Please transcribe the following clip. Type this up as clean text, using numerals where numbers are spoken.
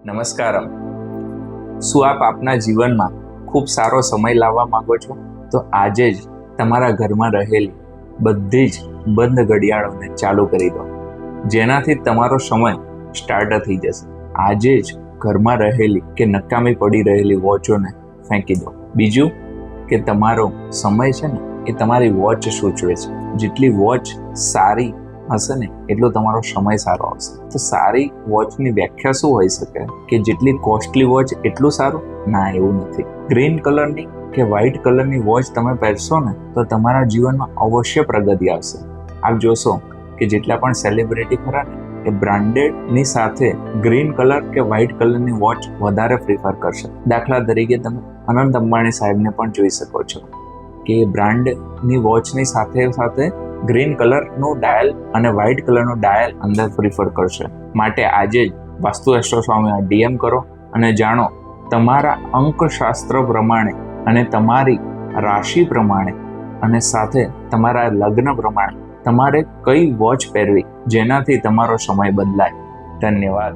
નમસ્કારમ. શું આપ આપના જીવનમાં ખૂબ સારો સમય લાવવા માંગો છો? તો આજે જ તમારા ઘરમાં રહેલી બધી જ બંધ ઘડિયાળોને ચાલુ કરી દો, જેનાથી તમારો સમય સ્ટાર્ટ થઈ જશે. આજે જ ઘરમાં રહેલી કે નકામી પડી રહેલી વોચોને ફેંકી દો. બીજું કે તમારો સમય છે ને એ તમારી વોચ સૂચવે છે. જેટલી વોચ સારી હશે ને એટલો તમારો સમય સારો આવશે. તો સારી વોચની વ્યાખ્યા શું હોઈ શકે? કે જેટલી કોસ્ટલી વોચ એટલું સારું? ના, એવું નથી. ગ્રીન કલરની કે વ્હાઇટ કલરની વોચ તમે પહેરશો ને તો તમારા જીવનમાં અવશ્ય પ્રગતિ આવશે. આપ જોશો કે જેટલા પણ સેલિબ્રિટી ખરા ને એ બ્રાન્ડેડની સાથે ગ્રીન કલર કે વ્હાઇટ કલરની વોચ વધારે પ્રિફર કરશે. દાખલા તરીકે તમે અનંત અંબાણી સાહેબને પણ જોઈ શકો છો કે બ્રાન્ડની વોચની સાથે સાથે ગ્રીન કલરનું ડાયલ અને વ્હાઇટ કલરનું ડાયલ અંદર પ્રિફર કરશે. માટે આજે જ વાસ્તુ એસ્ટ્રો સ્વામીને DM કરો અને જાણો તમારા અંકશાસ્ત્ર પ્રમાણે અને તમારી રાશિ પ્રમાણે અને સાથે તમારા લગ્ન પ્રમાણે તમારે કઈ વોચ પહેરવી જેનાથી તમારો સમય બદલાય. ધન્યવાદ.